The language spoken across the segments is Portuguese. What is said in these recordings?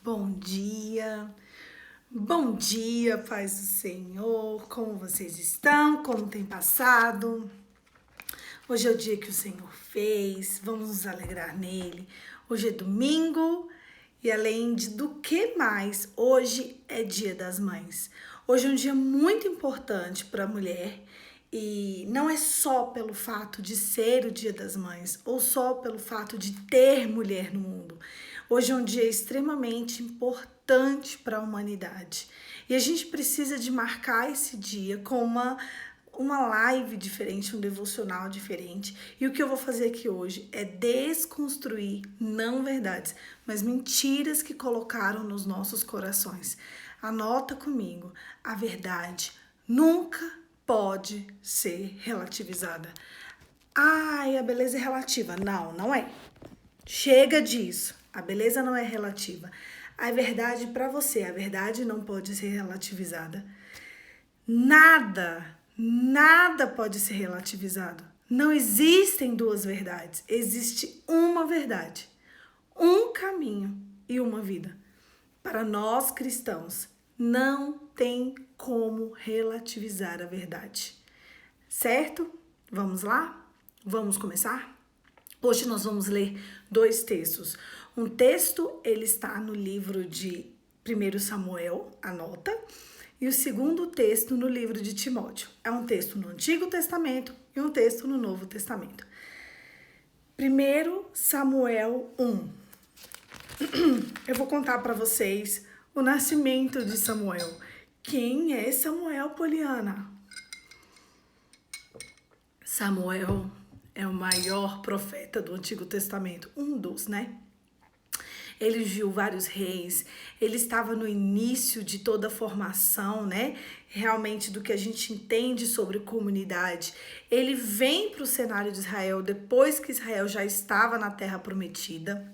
Bom dia, paz do Senhor, como vocês estão, como tem passado? Hoje é o dia que o Senhor fez, vamos nos alegrar nele. Hoje é domingo e do que mais, hoje é Dia das Mães. Hoje é um dia muito importante para a mulher e não é só pelo fato de ser o Dia das Mães ou só pelo fato de ter mulher no mundo. Hoje é um dia extremamente importante para a humanidade e a gente precisa de marcar esse dia com uma live diferente, um devocional diferente. E o que eu vou fazer aqui hoje é desconstruir não verdades, mas mentiras que colocaram nos nossos corações. Anota comigo, a verdade nunca pode ser relativizada. Ai, a beleza é relativa. Não, não é. Chega disso. A beleza não é relativa. A verdade para você, a verdade não pode ser relativizada. Nada pode ser relativizado. Não existem duas verdades. Existe uma verdade, um caminho e uma vida. Para nós cristãos, não tem como relativizar a verdade. Certo? Vamos lá? Vamos começar? Hoje nós vamos ler dois textos. Um texto, ele está no livro de 1 Samuel, anota, e o segundo texto no livro de Timóteo. É um texto no Antigo Testamento e um texto no Novo Testamento. 1 Samuel 1. Eu vou contar para vocês o nascimento de Samuel. Quem é Samuel, Poliana? Samuel é o maior profeta do Antigo Testamento, um dos, né? Ele viu vários reis, ele estava no início de toda a formação, né? Realmente do que a gente entende sobre comunidade. Ele vem para o cenário de Israel depois que Israel já estava na Terra Prometida.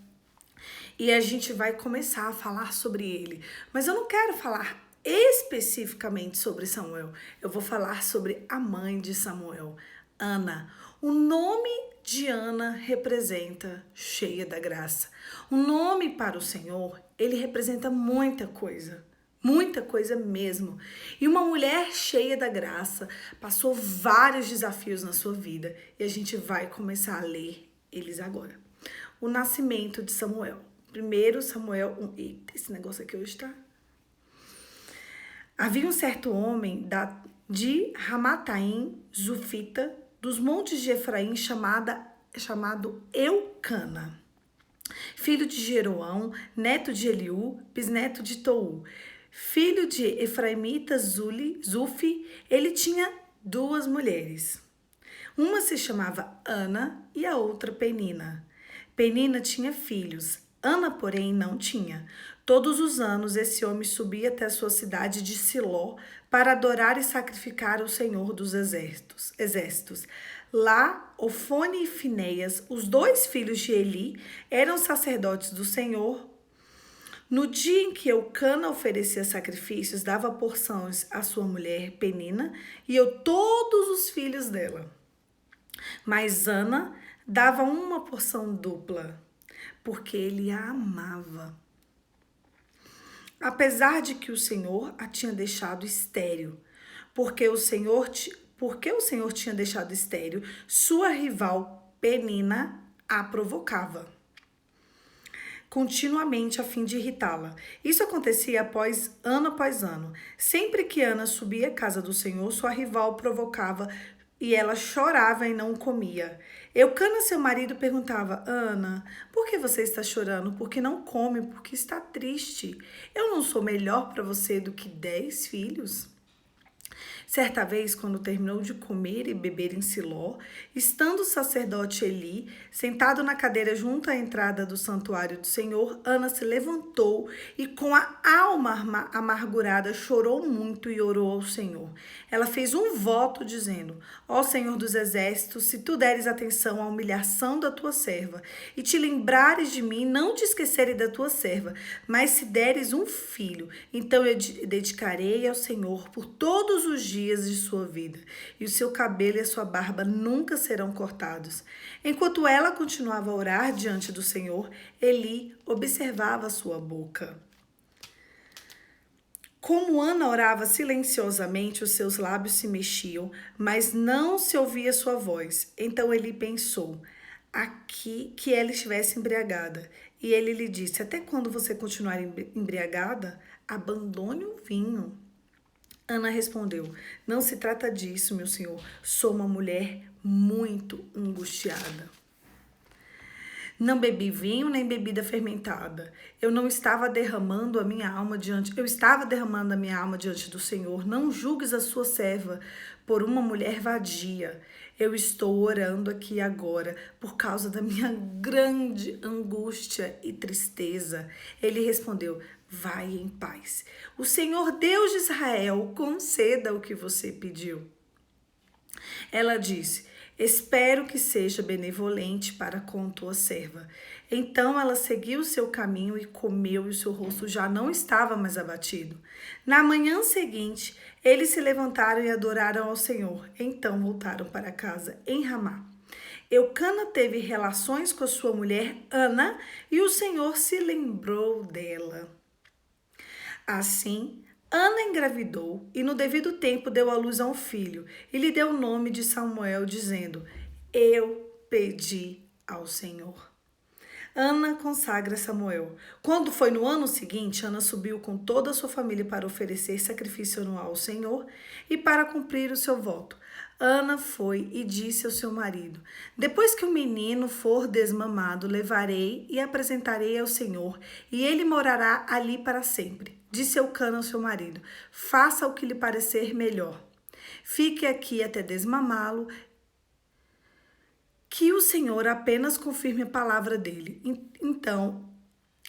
E a gente vai começar a falar sobre ele. Mas eu não quero falar especificamente sobre Samuel. Eu vou falar sobre a mãe de Samuel, Ana. O nome de Ana representa cheia da graça. O nome para o Senhor, ele representa muita coisa mesmo. E uma mulher cheia da graça passou vários desafios na sua vida e a gente vai começar a ler eles agora. O nascimento de Samuel. 1 Samuel 1. Eita, esse negócio aqui hoje tá... Havia um certo homem de Ramataim, Zufita, dos montes de Efraim, chamado Eucana, filho de Jeroão, neto de Eliú, bisneto de Tou, filho de Efraimita Zufi. Ele tinha duas mulheres. Uma se chamava Ana e a outra Penina. Penina tinha filhos, Ana, porém, não tinha. Todos os anos, esse homem subia até a sua cidade de Siló para adorar e sacrificar ao Senhor dos exércitos. Lá, Ofone e Finéias, os dois filhos de Eli, eram sacerdotes do Senhor. No dia em que Eucana oferecia sacrifícios, dava porções à sua mulher Penina e a todos os filhos dela. Mas Ana dava uma porção dupla, porque ele a amava. Apesar de que o Senhor a tinha deixado estéril, porque o Senhor tinha deixado estéril, sua rival Penina a provocava continuamente a fim de irritá-la. Isso acontecia ano após ano. Sempre que Ana subia à casa do Senhor, sua rival provocava e ela chorava e não comia. Eucana, seu marido, perguntava: Ana, por que você está chorando? Porque não come, porque está triste. Eu não sou melhor para você do que 10 filhos? Certa vez, quando terminou de comer e beber em Siló, estando o sacerdote Eli sentado na cadeira junto à entrada do santuário do Senhor, Ana se levantou e com a alma amargurada chorou muito e orou ao Senhor. Ela fez um voto dizendo: Ó Senhor dos exércitos, se tu deres atenção à humilhação da tua serva e te lembrares de mim, não te esqueceres da tua serva, mas se deres um filho, então eu dedicarei ao Senhor por todos os dias de sua vida, e o seu cabelo e a sua barba nunca serão cortados. Enquanto ela continuava a orar diante do Senhor, Eli observava a sua boca. Como Ana orava silenciosamente, os seus lábios se mexiam, mas não se ouvia sua voz. Então ele pensou aqui que ela estivesse embriagada. E ele lhe disse: Até quando você continuar embriagada? Abandone o vinho. Ana respondeu: Não se trata disso, meu senhor. Sou uma mulher muito angustiada. Não bebi vinho nem bebida fermentada. Eu estava derramando a minha alma diante do Senhor. Não julgues a sua serva por uma mulher vadia. Eu estou orando aqui agora por causa da minha grande angústia e tristeza. Ele respondeu: Vai em paz. O Senhor Deus de Israel conceda o que você pediu. Ela disse: Espero que seja benevolente para com tua serva. Então ela seguiu o seu caminho e comeu, e o seu rosto já não estava mais abatido. Na manhã seguinte, eles se levantaram e adoraram ao Senhor. Então voltaram para casa em Ramá. Eucana teve relações com a sua mulher Ana, e o Senhor se lembrou dela. Assim, Ana engravidou e no devido tempo deu à luz a um filho e lhe deu o nome de Samuel, dizendo: Eu pedi ao Senhor. Ana consagra Samuel. Quando foi no ano seguinte, Ana subiu com toda a sua família para oferecer sacrifício anual ao Senhor e para cumprir o seu voto. Ana foi e disse ao seu marido: Depois que o menino for desmamado, levarei e apresentarei ao Senhor, e ele morará ali para sempre. Disse Eucana ao seu marido: Faça o que lhe parecer melhor. Fique aqui até desmamá-lo, que o Senhor apenas confirme a palavra dele. Então,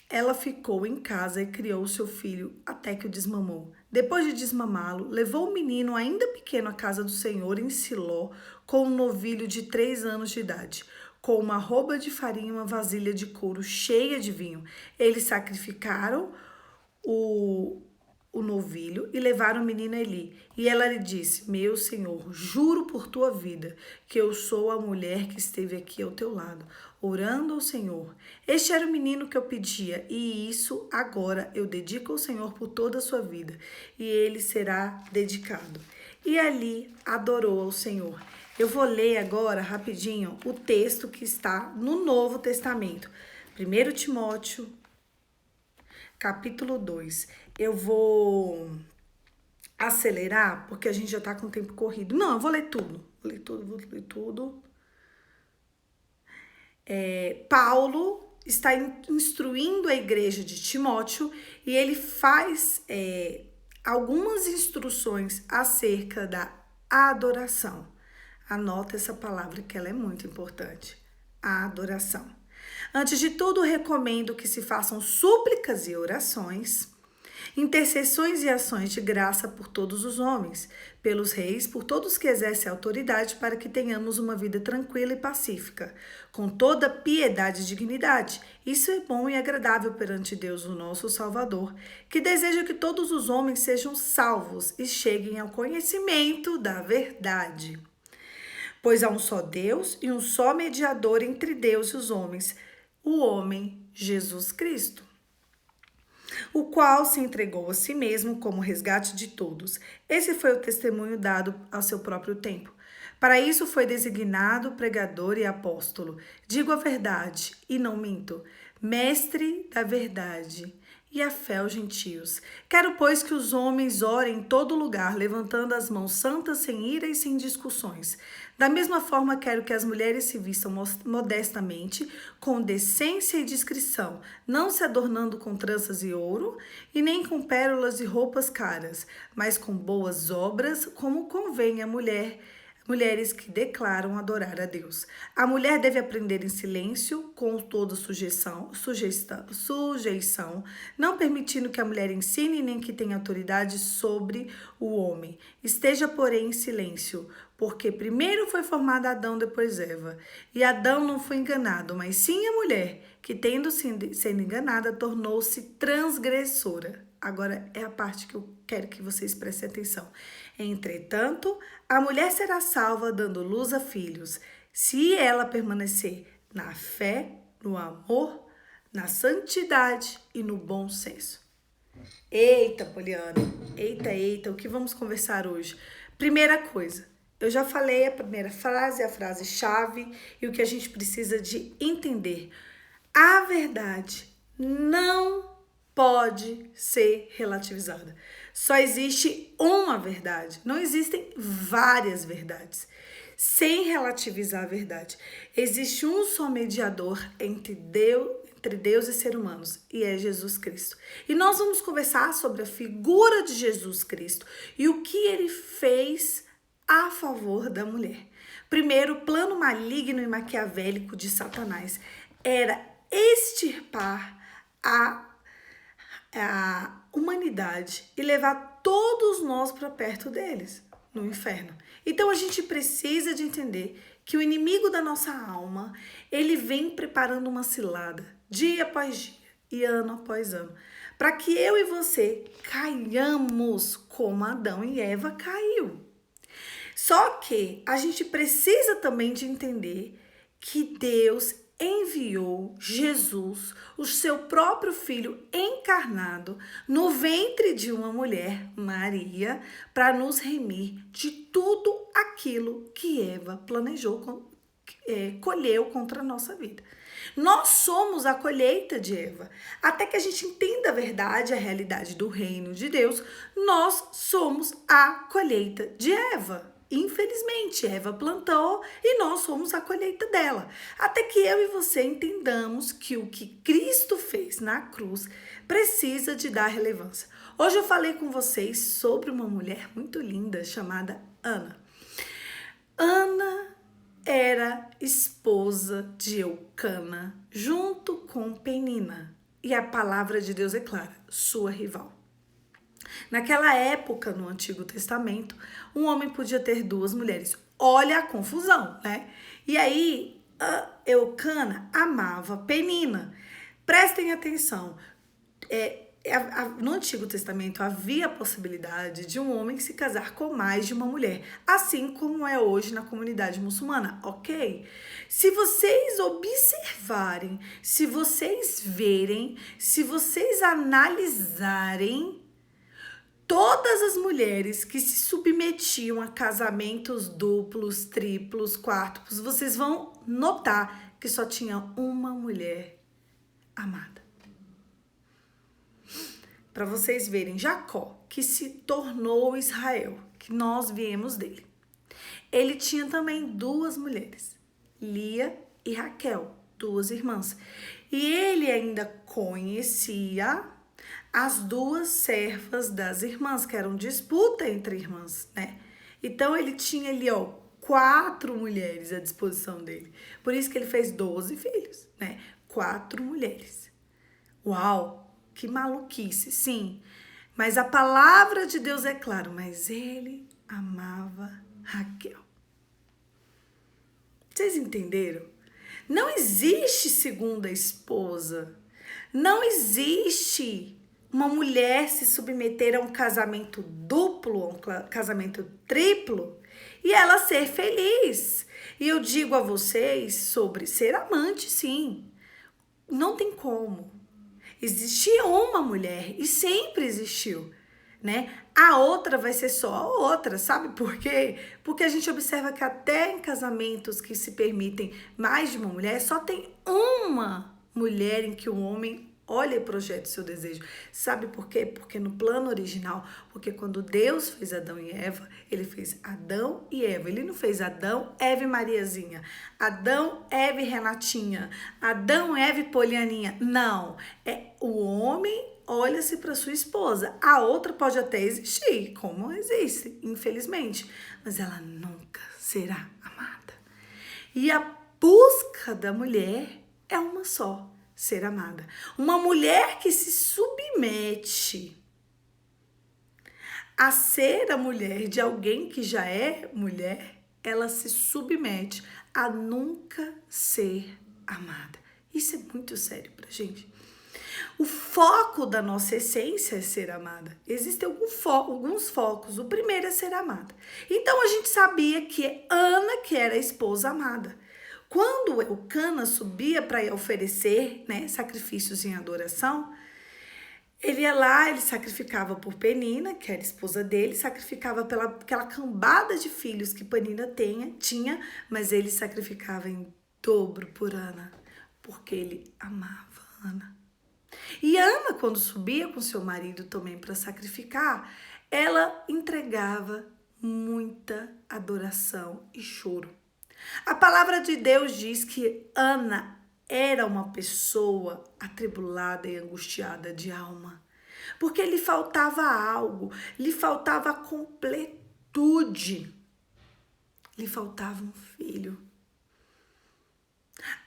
ela ficou em casa e criou seu filho até que o desmamou. Depois de desmamá-lo, levou o menino ainda pequeno à casa do Senhor em Siló, com um novilho de 3 anos de idade, com uma arroba de farinha e uma vasilha de couro cheia de vinho. Eles sacrificaram o novilho e levaram o menino a Eli. E ela lhe disse: Meu senhor, juro por tua vida que eu sou a mulher que esteve aqui ao teu lado, orando ao Senhor. Este era o menino que eu pedia, e isso agora eu dedico ao Senhor por toda a sua vida, e ele será dedicado. E ali adorou ao Senhor. Eu vou ler agora rapidinho o texto que está no Novo Testamento. 1 Timóteo, capítulo 2. Eu vou acelerar, porque a gente já tá com o tempo corrido. Não, eu vou ler tudo. Vou ler tudo. Paulo está instruindo a igreja de Timóteo e ele faz algumas instruções acerca da adoração. Anota essa palavra que ela é muito importante. A adoração. Antes de tudo, recomendo que se façam súplicas e orações, intercessões e ações de graça por todos os homens, pelos reis, por todos que exercem autoridade, para que tenhamos uma vida tranquila e pacífica, com toda piedade e dignidade. Isso é bom e agradável perante Deus, o nosso Salvador, que deseja que todos os homens sejam salvos e cheguem ao conhecimento da verdade. Pois há um só Deus e um só mediador entre Deus e os homens, o homem Jesus Cristo, o qual se entregou a si mesmo como resgate de todos. Esse foi o testemunho dado ao seu próprio tempo. Para isso foi designado pregador e apóstolo. Digo a verdade e não minto, mestre da verdade e a fé aos gentios. Quero, pois, que os homens orem em todo lugar, levantando as mãos santas, sem ira e sem discussões. Da mesma forma, quero que as mulheres se vistam modestamente, com decência e discrição, não se adornando com tranças e ouro, e nem com pérolas e roupas caras, mas com boas obras, como convém a mulheres que declaram adorar a Deus. A mulher deve aprender em silêncio, com toda sujeição, não permitindo que a mulher ensine nem que tenha autoridade sobre o homem. Esteja, porém, em silêncio, porque primeiro foi formado Adão, depois Eva. E Adão não foi enganado, mas sim a mulher, que tendo sido enganada, tornou-se transgressora. Agora é a parte que eu quero que vocês prestem atenção. Entretanto, a mulher será salva dando luz a filhos, se ela permanecer na fé, no amor, na santidade e no bom senso. Eita, Poliana, eita, o que vamos conversar hoje? Primeira coisa, eu já falei a primeira frase, a frase-chave e o que a gente precisa de entender. A verdade não pode ser relativizada. Só existe uma verdade, não existem várias verdades. Sem relativizar a verdade, existe um só mediador entre Deus e seres humanos, e é Jesus Cristo. E nós vamos conversar sobre a figura de Jesus Cristo e o que ele fez a favor da mulher. Primeiro, o plano maligno e maquiavélico de Satanás era extirpar a humanidade e levar todos nós para perto deles, no inferno. Então a gente precisa de entender que o inimigo da nossa alma, ele vem preparando uma cilada, dia após dia e ano após ano, para que eu e você caiamos como Adão e Eva caiu. Só que a gente precisa também de entender que Deus enviou Jesus, o seu próprio filho encarnado, no ventre de uma mulher, Maria, para nos remir de tudo aquilo que Eva planejou, colheu contra a nossa vida. Nós somos a colheita de Eva. Até que a gente entenda a verdade, a realidade do reino de Deus, nós somos a colheita de Eva. Infelizmente, Eva plantou e nós somos a colheita dela. Até que eu e você entendamos que o que Cristo fez na cruz precisa de dar relevância. Hoje eu falei com vocês sobre uma mulher muito linda chamada Ana. Ana era esposa de Eucana, junto com Penina. E a palavra de Deus é clara, sua rival. Naquela época, no Antigo Testamento, um homem podia ter duas mulheres. Olha a confusão, né? E aí, Eucana amava Penina. Prestem atenção. No Antigo Testamento havia a possibilidade de um homem se casar com mais de uma mulher, assim como é hoje na comunidade muçulmana, ok? Se vocês observarem, se vocês verem, se vocês analisarem, todas as mulheres que se submetiam a casamentos duplos, triplos, quartuplos, vocês vão notar que só tinha uma mulher amada. Para vocês verem, Jacó, que se tornou Israel, que nós viemos dele. Ele tinha também duas mulheres, Lia e Raquel, duas irmãs. E ele ainda conhecia as duas servas das irmãs, que eram disputa entre irmãs, né? Então ele tinha ali, 4 mulheres à disposição dele. Por isso que ele fez 12 filhos, né? 4 mulheres. Uau, que maluquice, sim. Mas a palavra de Deus é clara, mas ele amava Raquel. Vocês entenderam? Não existe segunda esposa. Não existe uma mulher se submeter a um casamento duplo, a um casamento triplo, e ela ser feliz. E eu digo a vocês sobre ser amante, sim. Não tem como. Existia uma mulher e sempre existiu, né? A outra vai ser só a outra, sabe por quê? Porque a gente observa que até em casamentos que se permitem mais de uma mulher, só tem uma mulher em que o homem olha e projeta o seu desejo. Sabe por quê? Porque no plano original, porque quando Deus fez Adão e Eva, ele fez Adão e Eva. Ele não fez Adão, Eva e Mariazinha, Adão, Eva e Renatinha, Adão, Eva e Polianinha. Não, é o homem olha-se para sua esposa. A outra pode até existir, como existe, infelizmente, mas ela nunca será amada. E a busca da mulher é uma só: ser amada. Uma mulher que se submete a ser a mulher de alguém que já é mulher, ela se submete a nunca ser amada. Isso é muito sério pra gente. O foco da nossa essência é ser amada. Existem alguns focos. O primeiro é ser amada. Então a gente sabia que Ana, que era a esposa amada. Quando Eucana subia para oferecer, né, sacrifícios em adoração, Ele ia lá, ele sacrificava por Penina, que era esposa dele, sacrificava pela aquela cambada de filhos que Penina tinha, mas ele sacrificava em dobro por Ana, porque ele amava Ana. E Ana, quando subia com seu marido também para sacrificar, ela entregava muita adoração e choro. A palavra de Deus diz que Ana era uma pessoa atribulada e angustiada de alma, porque lhe faltava algo, lhe faltava completude, lhe faltava um filho.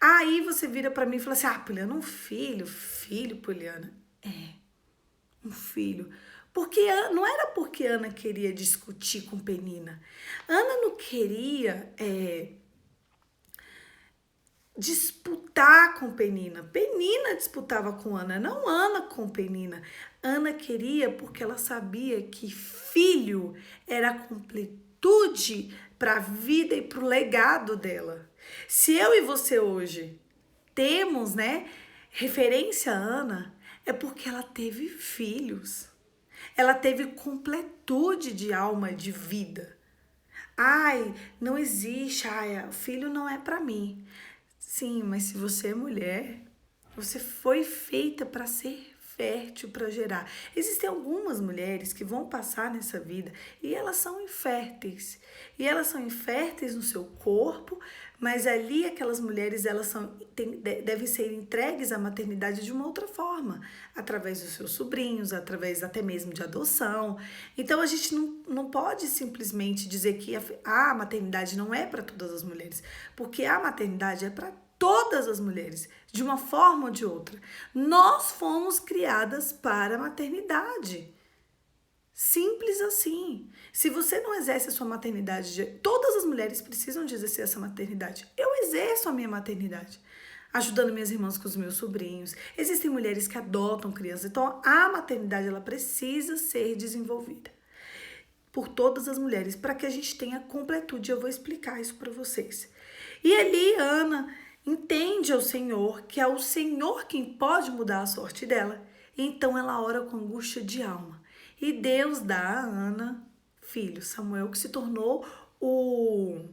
Aí você vira para mim e fala assim: Poliana, um filho, Poliana. Um filho. Porque não era porque Ana queria discutir com Penina. Ana não queria disputar com Penina. Penina disputava com Ana, não Ana com Penina. Ana queria porque ela sabia que filho era a completude para a vida e para o legado dela. Se eu e você hoje temos, referência a Ana, é porque ela teve filhos. Ela teve completude de alma, de vida. Ai, não existe, filho não é para mim. Sim, mas se você é mulher, você foi feita para ser fértil, para gerar. Existem algumas mulheres que vão passar nessa vida e elas são inférteis. E elas são inférteis no seu corpo, mas ali aquelas mulheres devem ser entregues à maternidade de uma outra forma, através dos seus sobrinhos, através até mesmo de adoção. Então a gente não pode simplesmente dizer que a maternidade não é para todas as mulheres, porque a maternidade é para todas as mulheres, de uma forma ou de outra. Nós fomos criadas para a maternidade. Simples assim. Se você não exerce a sua maternidade, todas as mulheres precisam de exercer essa maternidade. Eu exerço a minha maternidade, ajudando minhas irmãs com os meus sobrinhos. Existem mulheres que adotam crianças, então a maternidade ela precisa ser desenvolvida por todas as mulheres, para que a gente tenha completude. Eu vou explicar isso para vocês. E ali, Ana entende ao Senhor, que é o Senhor quem pode mudar a sorte dela. Então ela ora com angústia de alma. E Deus dá a Ana filho, Samuel, que se tornou o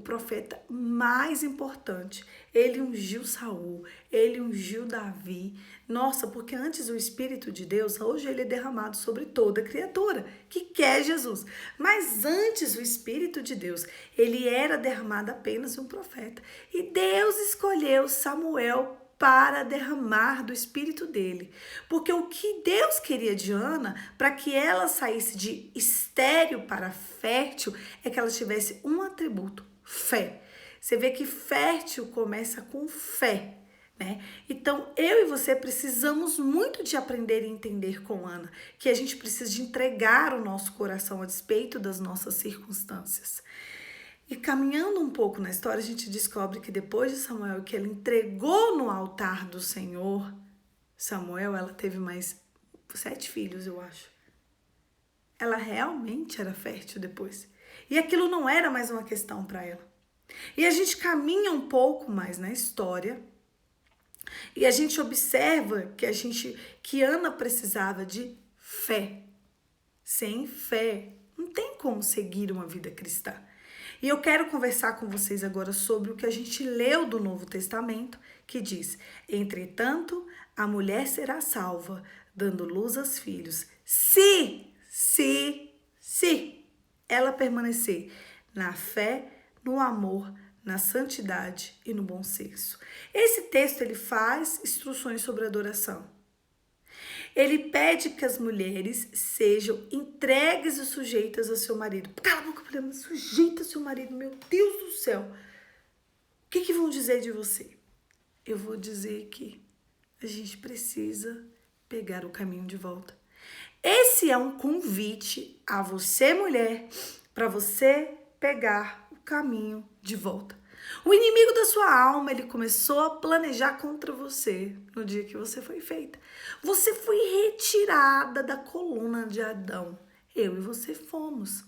profeta mais importante. Ele ungiu Saul, ele ungiu Davi. Nossa, porque antes o Espírito de Deus, hoje ele é derramado sobre toda criatura que quer Jesus. Mas antes o Espírito de Deus, ele era derramado apenas em um profeta. E Deus escolheu Samuel para derramar do Espírito dele. Porque o que Deus queria de Ana, para que ela saísse de estéril para fértil, é que ela tivesse um atributo: fé. Você vê que fértil começa com fé, né? Então, eu e você precisamos muito de aprender e entender com Ana, que a gente precisa de entregar o nosso coração a despeito das nossas circunstâncias. E caminhando um pouco na história, a gente descobre que depois de Samuel, que ela entregou no altar do Senhor, Samuel, ela teve mais 7 filhos, eu acho. Ela realmente era fértil depois. E aquilo não era mais uma questão para ela. E a gente caminha um pouco mais na história e a gente observa que Ana precisava de fé. Sem fé, não tem como seguir uma vida cristã. E eu quero conversar com vocês agora sobre o que a gente leu do Novo Testamento, que diz: entretanto, a mulher será salva, dando luz aos filhos, se ela permanecer na fé, no amor, na santidade e no bom senso. Esse texto ele faz instruções sobre adoração. Ele pede que as mulheres sejam entregues e sujeitas ao seu marido. Cala a boca, Poliana, sujeita ao seu marido, meu Deus do céu. O que vão dizer de você? Eu vou dizer que a gente precisa pegar o caminho de volta. Esse é um convite a você, mulher, para você pegar o caminho de volta. O inimigo da sua alma, ele começou a planejar contra você no dia que você foi feita. Você foi retirada da coluna de Adão. Eu e você fomos,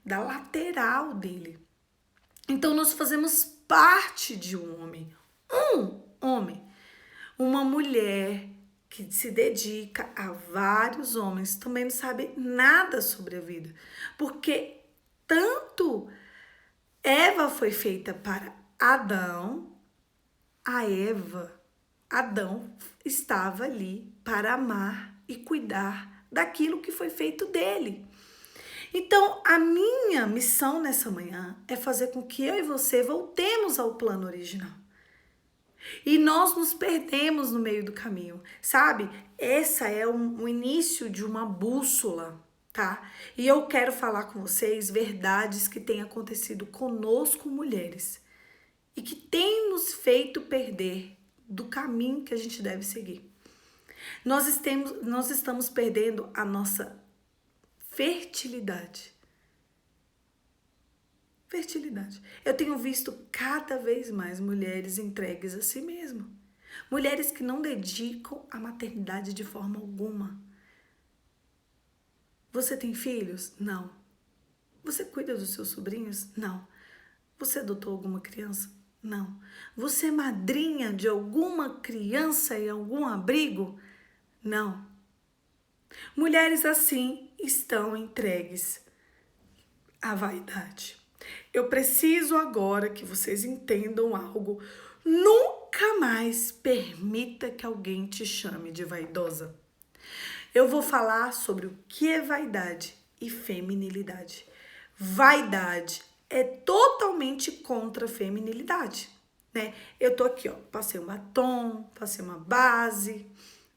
da lateral dele. Então, nós fazemos parte de um homem. Um homem. Uma mulher que se dedica a vários homens, também não sabe nada sobre a vida. Porque tanto Eva foi feita para Adão, Adão estava ali para amar e cuidar daquilo que foi feito dele. Então, a minha missão nessa manhã é fazer com que eu e você voltemos ao plano original. E nós nos perdemos no meio do caminho, sabe? Essa é o início de uma bússola, tá? E eu quero falar com vocês verdades que têm acontecido conosco, mulheres, e que têm nos feito perder do caminho que a gente deve seguir. Nós estamos perdendo a nossa fertilidade. Fertilidade. Eu tenho visto cada vez mais mulheres entregues a si mesmas. Mulheres que não dedicam a maternidade de forma alguma. Você tem filhos? Não. Você cuida dos seus sobrinhos? Não. Você adotou alguma criança? Não. Você é madrinha de alguma criança em algum abrigo? Não. Mulheres assim estão entregues à vaidade. Eu preciso agora que vocês entendam algo. Nunca mais permita que alguém te chame de vaidosa. Eu vou falar sobre o que é vaidade e feminilidade. Vaidade é totalmente contra a feminilidade, né? Eu tô aqui, ó, passei um batom, passei uma base,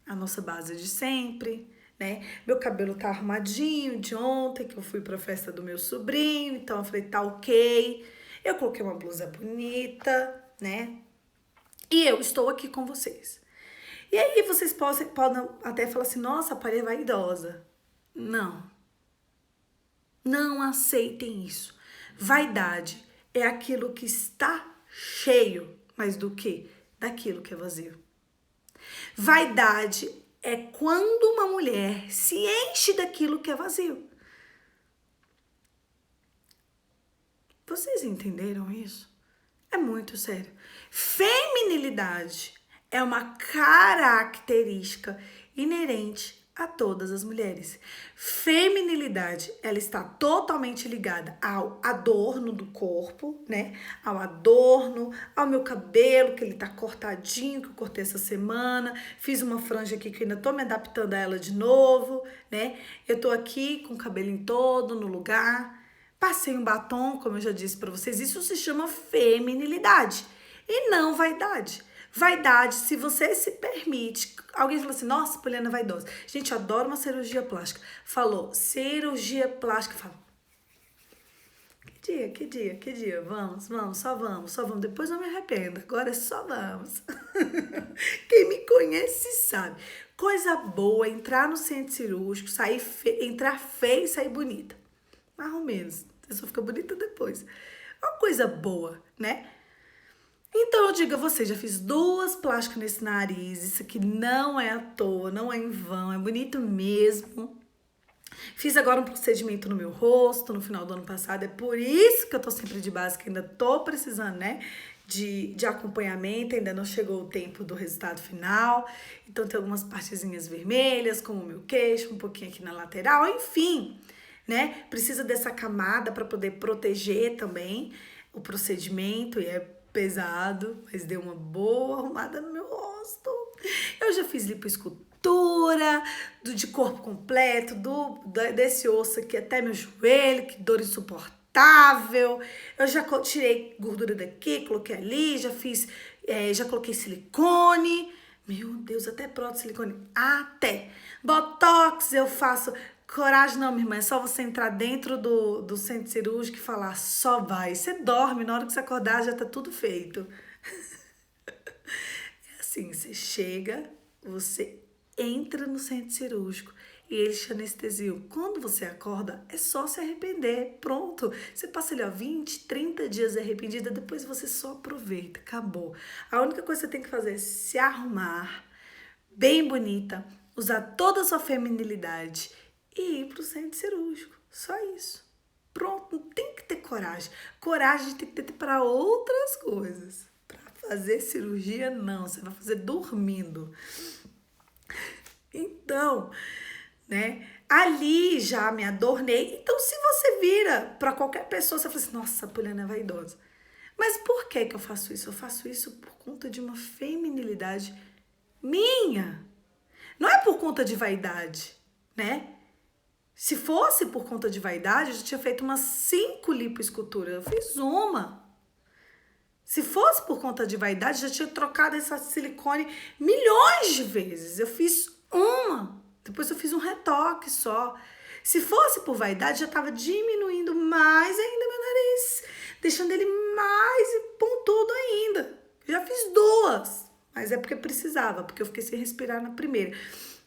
a nossa base de sempre, né? Meu cabelo tá arrumadinho de ontem, que eu fui pra festa do meu sobrinho, então eu falei, tá ok. Eu coloquei uma blusa bonita, né? E eu estou aqui com vocês. E aí vocês podem até falar assim, nossa, a Paty é vaidosa. Não. Não aceitem isso. Vaidade é aquilo que está cheio, mas do que? Daquilo que é vazio. Vaidade é quando uma mulher se enche daquilo que é vazio. Vocês entenderam isso? É muito sério. Feminilidade é uma característica inerente a todas as mulheres. Feminilidade, ela está totalmente ligada ao adorno do corpo, né? Ao adorno, ao meu cabelo, que ele tá cortadinho, que eu cortei essa semana. Fiz uma franja aqui que eu ainda tô me adaptando a ela de novo, né? Eu tô aqui com o cabelinho todo no lugar. Passei um batom, como eu já disse pra vocês. Isso se chama feminilidade e não vaidade. Vaidade, se você se permite. Alguém falou assim, nossa, Poliana é vaidosa. Gente, eu adoro uma cirurgia plástica. Falou, cirurgia plástica. Falo, que dia? Vamos, só vamos. Depois eu me arrependo. Agora é só vamos. Quem me conhece sabe. Coisa boa, entrar no centro cirúrgico, entrar feia e sair bonita. Mais ou menos. Você só fica bonita depois. Uma coisa boa, né? Então eu digo a você, já fiz 2 plásticas nesse nariz, isso aqui não é à toa, não é em vão, é bonito mesmo. Fiz agora um procedimento no meu rosto no final do ano passado, é por isso que eu tô sempre de base, que ainda tô precisando, né, de acompanhamento, ainda não chegou o tempo do resultado final. Então tem algumas partezinhas vermelhas, como o meu queixo, um pouquinho aqui na lateral, enfim, né, precisa dessa camada para poder proteger também o procedimento e é pesado, mas deu uma boa arrumada no meu rosto. Eu já fiz lipoescultura, de corpo completo, desse osso aqui até meu joelho, que dor insuportável. Eu já tirei gordura daqui, coloquei ali, já coloquei silicone. Meu Deus, até prótese silicone. Até. Botox eu faço. Coragem não, minha irmã, é só você entrar dentro do centro cirúrgico e falar, só vai. Você dorme, na hora que você acordar já tá tudo feito. É assim, você chega, você entra no centro cirúrgico e eles te anestesiam. Quando você acorda, é só se arrepender, pronto. Você passa ali, ó, 20, 30 dias arrependida, depois você só aproveita, acabou. A única coisa que você tem que fazer é se arrumar, bem bonita, usar toda a sua feminilidade e ir pro centro cirúrgico. Só isso. Pronto, não tem que ter coragem. Coragem tem que ter para outras coisas. Para fazer cirurgia, não. Você vai fazer dormindo. Então, né? Ali já me adornei. Então, se você vira para qualquer pessoa, você fala assim, nossa, a Poliana é vaidosa. Mas por que que eu faço isso? Eu faço isso por conta de uma feminilidade minha. Não é por conta de vaidade, né? Se fosse por conta de vaidade, eu já tinha feito umas 5 lipoesculturas. Eu fiz uma. Se fosse por conta de vaidade, já tinha trocado essa silicone milhões de vezes. Eu fiz uma. Depois eu fiz um retoque só. Se fosse por vaidade, já estava diminuindo mais ainda meu nariz. Deixando ele mais pontudo ainda. Já fiz 2. Mas é porque precisava. Porque eu fiquei sem respirar na primeira.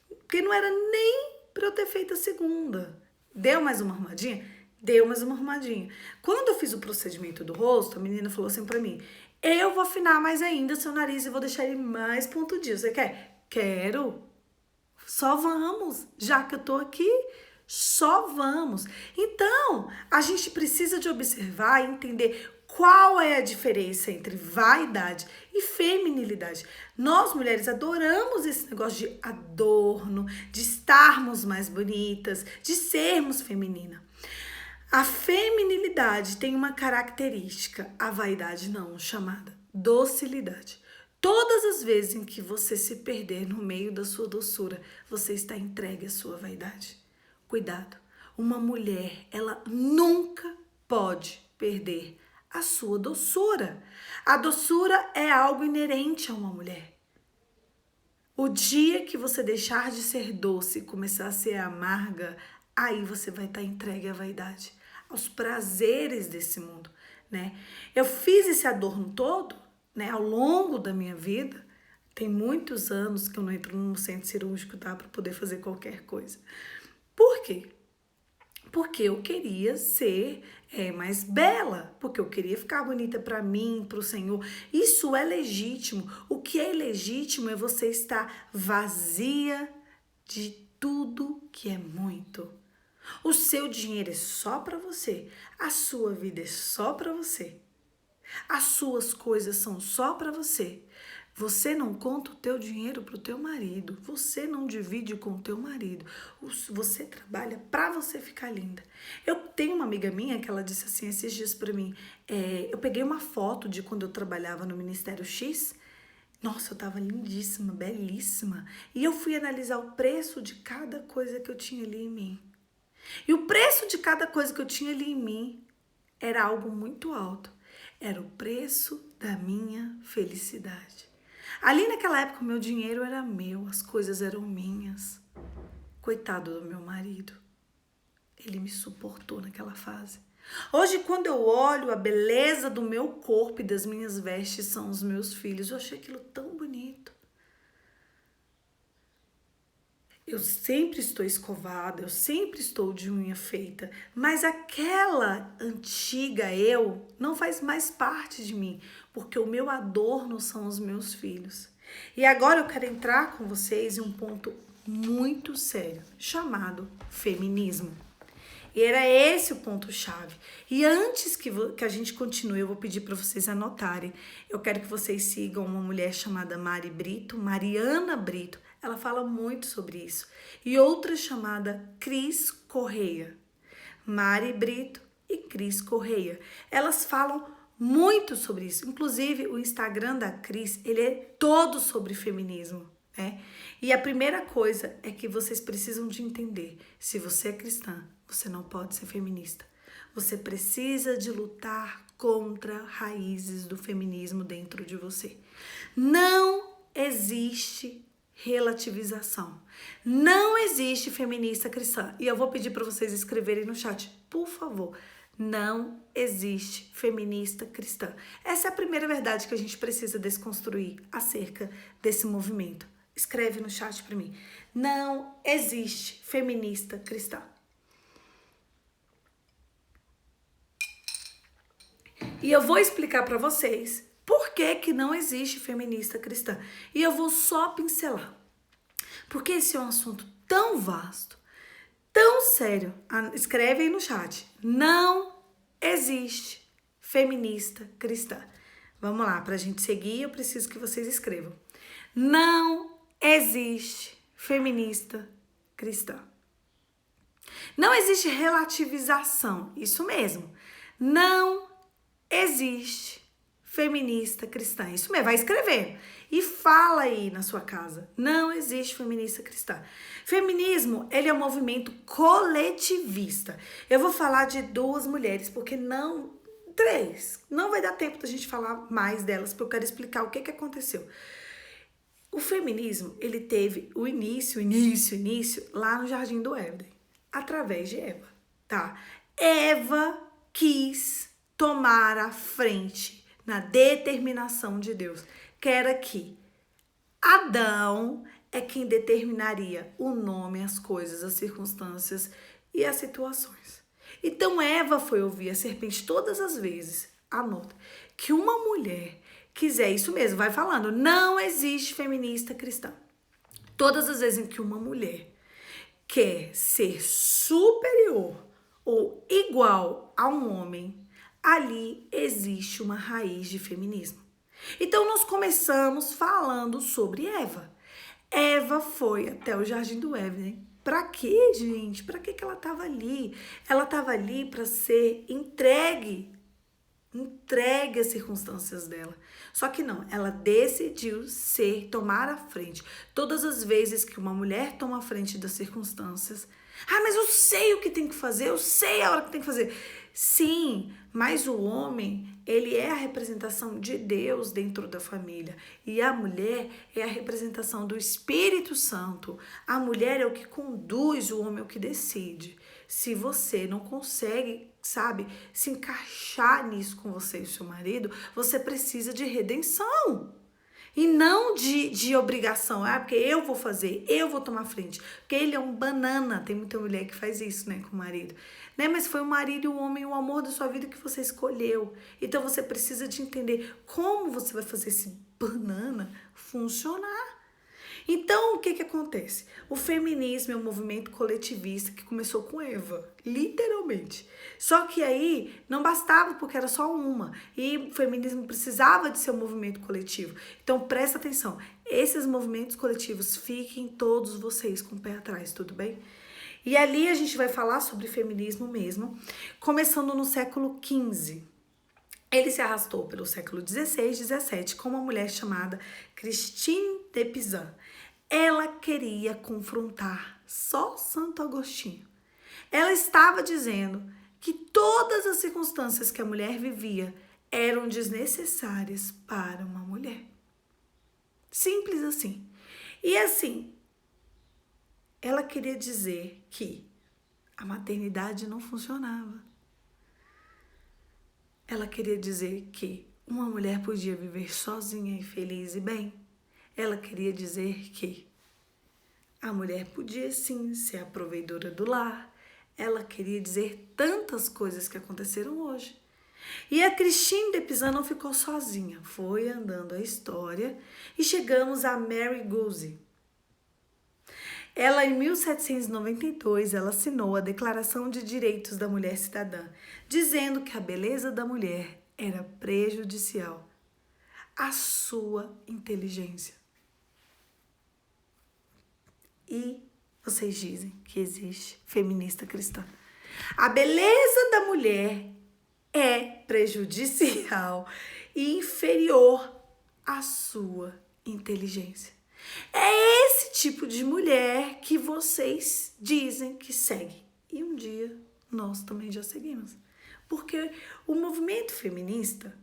Porque não era nem para eu ter feito a segunda. Deu mais uma arrumadinha? Deu mais uma arrumadinha. Quando eu fiz o procedimento do rosto, a menina falou assim pra mim, eu vou afinar mais ainda seu nariz e vou deixar ele mais pontudinho. Você quer? Quero. Só vamos. Já que eu tô aqui, só vamos. Então, a gente precisa de observar e entender qual é a diferença entre vaidade e feminilidade. Nós, mulheres, adoramos esse negócio de adorno, de estarmos mais bonitas, de sermos feminina. A feminilidade tem uma característica, a vaidade não, chamada docilidade. Todas as vezes em que você se perder no meio da sua doçura, você está entregue à sua vaidade. Cuidado, uma mulher, ela nunca pode perder a sua doçura. A doçura é algo inerente a uma mulher. O dia que você deixar de ser doce e começar a ser amarga, aí você vai estar entregue à vaidade, aos prazeres desse mundo, né? Eu fiz esse adorno todo, né, ao longo da minha vida. Tem muitos anos que eu não entro num centro cirúrgico, tá, para poder fazer qualquer coisa. Por quê? Porque eu queria ser mais bela, porque eu queria ficar bonita para mim, para o Senhor. Isso é legítimo. O que é ilegítimo é você estar vazia de tudo que é muito. O seu dinheiro é só para você, a sua vida é só para você. As suas coisas são só para você. Você não conta o teu dinheiro pro teu marido. Você não divide com o teu marido. Você trabalha para você ficar linda. Eu tenho uma amiga minha que ela disse assim esses dias para mim. Eu peguei uma foto de quando eu trabalhava no Ministério X. Nossa, eu tava lindíssima, belíssima. E eu fui analisar o preço de cada coisa que eu tinha ali em mim. E o preço de cada coisa que eu tinha ali em mim era algo muito alto. Era o preço da minha felicidade. Ali naquela época, o meu dinheiro era meu, as coisas eram minhas. Coitado do meu marido. Ele me suportou naquela fase. Hoje, quando eu olho a beleza do meu corpo e das minhas vestes são os meus filhos, eu achei aquilo tão bonito. Eu sempre estou escovada, eu sempre estou de unha feita, mas aquela antiga eu não faz mais parte de mim, porque o meu adorno são os meus filhos. E agora eu quero entrar com vocês em um ponto muito sério, chamado feminismo. E era esse o ponto-chave. E antes que a gente continue, eu vou pedir para vocês anotarem. Eu quero que vocês sigam uma mulher chamada Mari Brito, Mariana Brito. Ela fala muito sobre isso. E outra chamada Cris Correia. Mari Brito e Cris Correia. Elas falam muito sobre isso. Inclusive, o Instagram da Cris, ele é todo sobre feminismo. E a primeira coisa é que vocês precisam de entender, se você é cristã, você não pode ser feminista. Você precisa de lutar contra raízes do feminismo dentro de você. Não existe relativização. Não existe feminista cristã. E eu vou pedir para vocês escreverem no chat, por favor. Não existe feminista cristã. Essa é a primeira verdade que a gente precisa desconstruir acerca desse movimento. Escreve no chat para mim. Não existe feminista cristã. E eu vou explicar para vocês por que não existe feminista cristã. E eu vou só pincelar. Porque esse é um assunto tão vasto, tão sério. Escreve aí no chat. Não existe feminista cristã. Vamos lá, para a gente seguir, eu preciso que vocês escrevam. Não existe feminista cristã. Não existe relativização, isso mesmo. Não existe feminista cristã. Isso mesmo, vai escrevendo. E fala aí na sua casa. Não existe feminista cristã. Feminismo, ele é um movimento coletivista. Eu vou falar de 2 mulheres, porque não... 3. Não vai dar tempo da gente falar mais delas, porque eu quero explicar o que aconteceu. O feminismo, ele teve o início lá no Jardim do Éden, através de Eva, tá? Eva quis tomar a frente na determinação de Deus, que era que Adão é quem determinaria o nome, as coisas, as circunstâncias e as situações. Então Eva foi ouvir a serpente todas as vezes, anota, que uma mulher quiser, isso mesmo, vai falando, não existe feminista cristã. Todas as vezes em que uma mulher quer ser superior ou igual a um homem, ali existe uma raiz de feminismo. Então, nós começamos falando sobre Eva. Eva foi até o Jardim do Éden. Pra quê, gente? Pra que ela estava ali? Ela estava ali para ser entregue às circunstâncias dela. Só que não, ela decidiu tomar a frente. Todas as vezes que uma mulher toma a frente das circunstâncias, mas eu sei o que tem que fazer, eu sei a hora que tem que fazer. Sim, mas o homem, ele é a representação de Deus dentro da família. E a mulher é a representação do Espírito Santo. A mulher é o que conduz, o homem é o que decide. Se você não consegue, sabe, se encaixar nisso com você e o seu marido, você precisa de redenção. E não de obrigação. Porque eu vou fazer, eu vou tomar frente. Porque ele é um banana. Tem muita mulher que faz isso, né, com o marido. Né? Mas foi o marido e o homem, o amor da sua vida que você escolheu. Então você precisa de entender como você vai fazer esse banana funcionar. Então, o que acontece? O feminismo é um movimento coletivista que começou com Eva, literalmente. Só que aí não bastava porque era só uma. E o feminismo precisava de ser um movimento coletivo. Então, presta atenção. Esses movimentos coletivos, fiquem todos vocês com o pé atrás, tudo bem? E ali a gente vai falar sobre feminismo mesmo, começando no século XV. Ele se arrastou pelo século XVI, XVII, com uma mulher chamada Christine de Pizan. Ela queria confrontar só Santo Agostinho. Ela estava dizendo que todas as circunstâncias que a mulher vivia eram desnecessárias para uma mulher. Simples assim. E assim, ela queria dizer que a maternidade não funcionava. Ela queria dizer que uma mulher podia viver sozinha e feliz e bem. Ela queria dizer que a mulher podia sim ser a provedora do lar. Ela queria dizer tantas coisas que aconteceram hoje. E a Christine de Pizan não ficou sozinha. Foi andando a história e chegamos a Mary Guzzi. Ela, em 1792, ela assinou a Declaração de Direitos da Mulher Cidadã, dizendo que a beleza da mulher era prejudicial à sua inteligência. E vocês dizem que existe feminista cristã. A beleza da mulher é prejudicial e inferior à sua inteligência. É esse tipo de mulher que vocês dizem que seguem. E um dia nós também já seguimos. Porque o movimento feminista,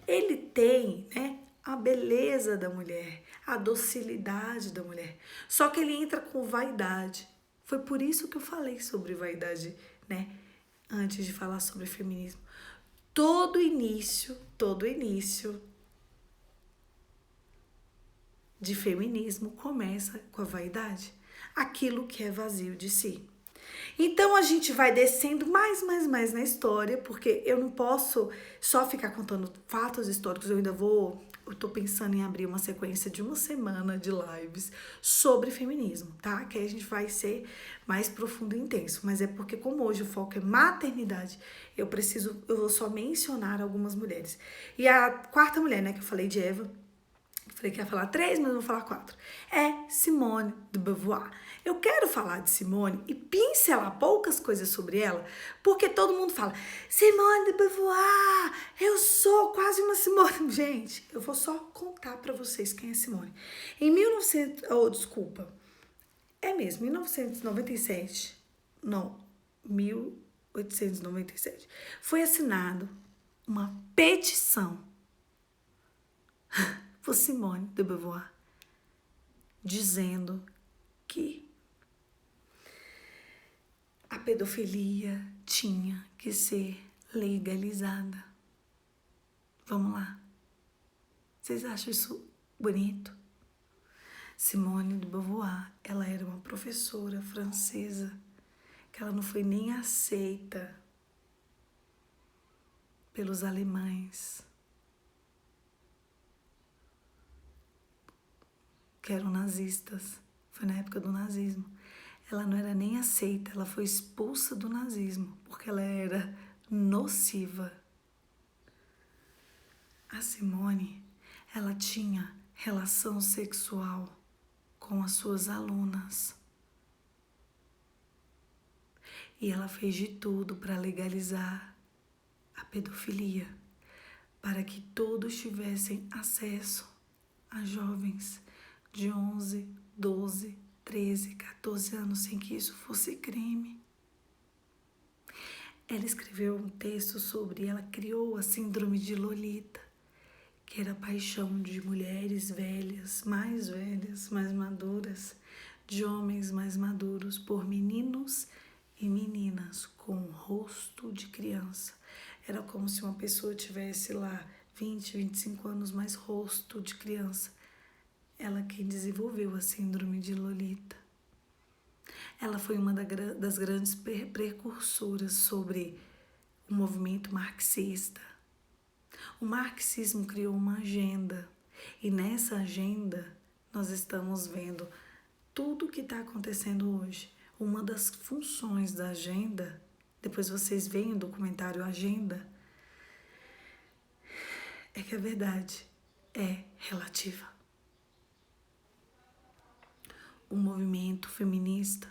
ele tem, né, a beleza da mulher, a docilidade da mulher. Só que ele entra com vaidade. Foi por isso que eu falei sobre vaidade, né, antes de falar sobre feminismo. Todo início de feminismo começa com a vaidade, aquilo que é vazio de si. Então a gente vai descendo mais na história, porque eu não posso só ficar contando fatos históricos, eu tô pensando em abrir uma sequência de uma semana de lives sobre feminismo, tá? Que aí a gente vai ser mais profundo e intenso, mas é porque como hoje o foco é maternidade, eu vou só mencionar algumas mulheres. E a quarta mulher, né, que eu falei de Eva, Falei que ia falar 3, mas eu vou falar 4. É Simone de Beauvoir. Eu quero falar de Simone e pincelar poucas coisas sobre ela, porque todo mundo fala, Simone de Beauvoir, eu sou quase uma Simone. Gente, eu vou só contar pra vocês quem é Simone. Em 1997, não, 1897, foi assinado uma petição por Simone de Beauvoir, dizendo que a pedofilia tinha que ser legalizada. Vamos lá. Vocês acham isso bonito? Simone de Beauvoir, ela era uma professora francesa que ela não foi nem aceita pelos alemães, que eram nazistas. Foi na época do nazismo. Ela não era nem aceita, ela foi expulsa do nazismo, porque ela era nociva. A Simone, ela tinha relação sexual com as suas alunas. E ela fez de tudo para legalizar a pedofilia, para que todos tivessem acesso a jovens de 11, 12, 13, 14 anos, sem que isso fosse crime. Ela escreveu um texto sobre, ela criou a síndrome de Lolita, que era a paixão de mulheres velhas, mais maduras, de homens mais maduros por meninos e meninas com rosto de criança. Era como se uma pessoa tivesse lá 20, 25 anos, mais rosto de criança. Ela quem desenvolveu a síndrome de Lolita. Ela foi uma das grandes precursoras sobre o movimento marxista. O marxismo criou uma agenda e nessa agenda nós estamos vendo tudo o que está acontecendo hoje. Uma das funções da agenda, depois vocês veem o documentário Agenda, é que a verdade é relativa. O movimento feminista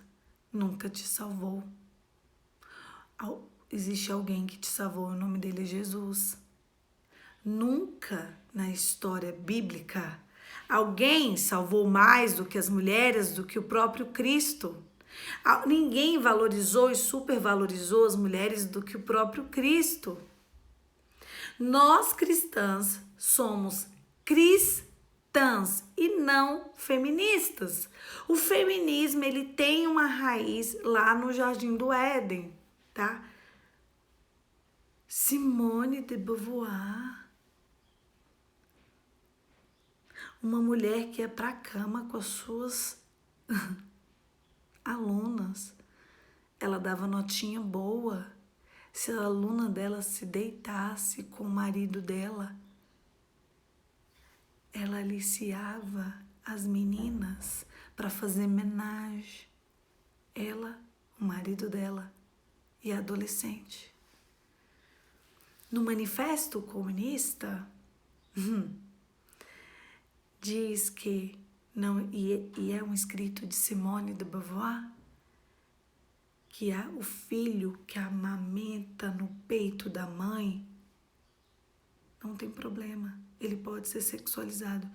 nunca te salvou. Existe alguém que te salvou, o nome dele é Jesus. Nunca na história bíblica alguém salvou mais do que as mulheres, do que o próprio Cristo. Ninguém valorizou e supervalorizou as mulheres do que o próprio Cristo. Nós cristãs somos cristãs e não feministas. O feminismo, ele tem uma raiz lá no Jardim do Éden, tá? Simone de Beauvoir, uma mulher que ia pra cama com as suas alunas. Ela dava notinha boa. Se a aluna dela se deitasse com o marido dela, ela aliciava as meninas para fazer homenagem. Ela, o marido dela e a adolescente. No Manifesto Comunista, diz que, não, e é um escrito de Simone de Beauvoir, que o filho que amamenta no peito da mãe não tem problema, ele pode ser sexualizado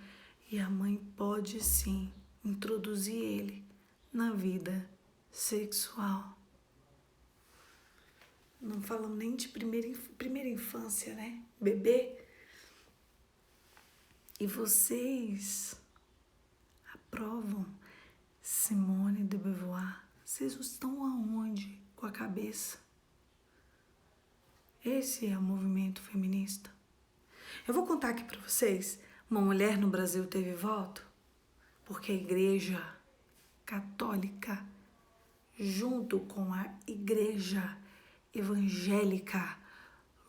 e a mãe pode sim introduzir ele na vida sexual. Não falamos nem de primeira infância, né? Bebê. E vocês aprovam Simone de Beauvoir? Vocês estão aonde com a cabeça? Esse é o movimento feminista. Eu vou contar aqui para vocês, uma mulher no Brasil teve voto porque a Igreja Católica, junto com a Igreja Evangélica,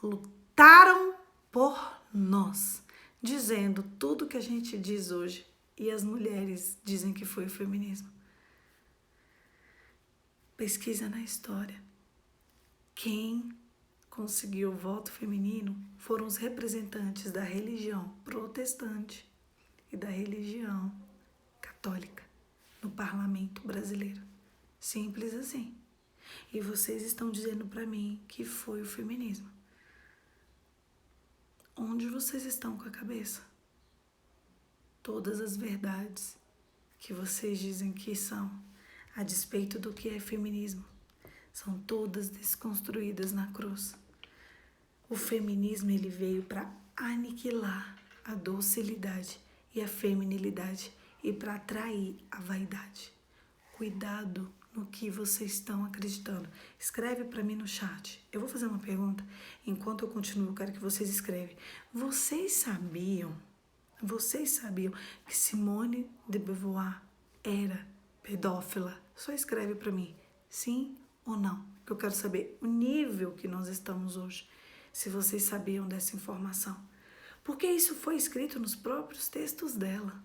lutaram por nós, dizendo tudo que a gente diz hoje e as mulheres dizem que foi o feminismo. Pesquisa na história. Quem conseguiu o voto feminino foram os representantes da religião protestante e e da religião católica no parlamento brasileiro. Simples assim. E vocês estão dizendo para mim que foi o feminismo. Onde vocês estão com a cabeça? Todas as verdades que vocês dizem que são, a despeito do que é feminismo, são todas desconstruídas na cruz. O feminismo, ele veio para aniquilar a docilidade e a feminilidade e para atrair a vaidade. Cuidado no que vocês estão acreditando. Escreve para mim no chat. Eu vou fazer uma pergunta. Enquanto eu continuo, eu quero que vocês escrevam. Vocês sabiam que Simone de Beauvoir era pedófila? Só escreve para mim, sim ou não. Eu quero saber o nível que nós estamos hoje. Se vocês sabiam dessa informação. Porque isso foi escrito nos próprios textos dela.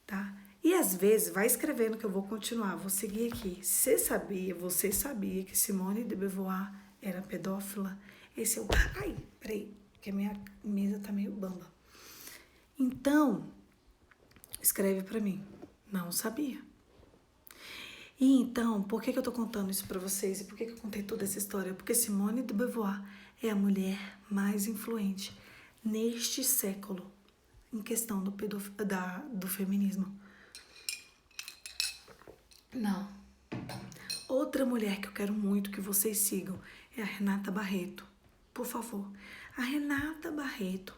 Tá? E às vezes, vai escrevendo que eu vou continuar, vou seguir aqui. Você sabia que Simone de Beauvoir era pedófila? Esse é o... Ai, peraí, que a minha mesa tá meio bamba. Então, escreve pra mim. Não sabia. E então, por que eu tô contando isso pra vocês? E por que eu contei toda essa história? Porque Simone de Beauvoir é a mulher mais influente neste século em questão do feminismo. Não. Outra mulher que eu quero muito que vocês sigam é a Renata Barreto. Por favor. A Renata Barreto,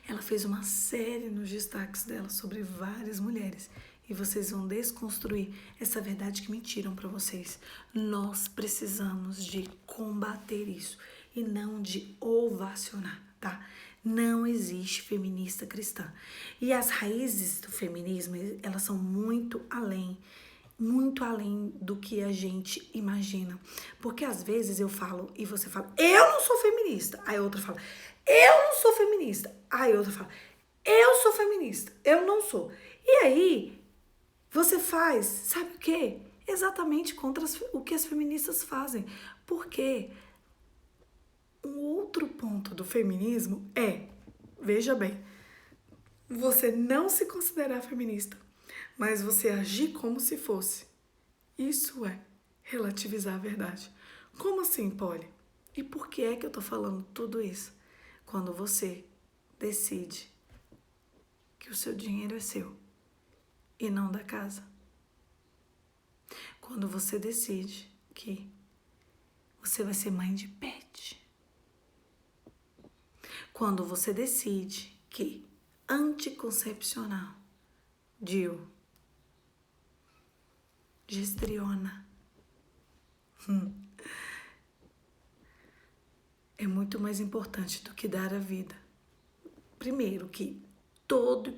ela fez uma série nos destaques dela sobre várias mulheres. E vocês vão desconstruir essa verdade que mentiram para vocês. Nós precisamos de combater isso e não de ovacionar, tá? Não existe feminista cristã. E as raízes do feminismo, elas são muito além do que a gente imagina. Porque às vezes eu falo e você fala, eu não sou feminista. Aí a outra fala, eu não sou feminista. Aí a outra fala, eu sou feminista. Eu não sou. E aí, você faz, sabe o quê? Exatamente contra o que as feministas fazem. Porque um outro ponto do feminismo é, veja bem, você não se considerar feminista, mas você agir como se fosse. Isso é relativizar a verdade. Como assim, Polly? E por que é que eu tô falando tudo isso? Quando você decide que o seu dinheiro é seu e não da casa. Quando você decide que você vai ser mãe de pet. Quando você decide que anticoncepcional, DIU, gestriona, é muito mais importante do que dar a vida. Primeiro que todo e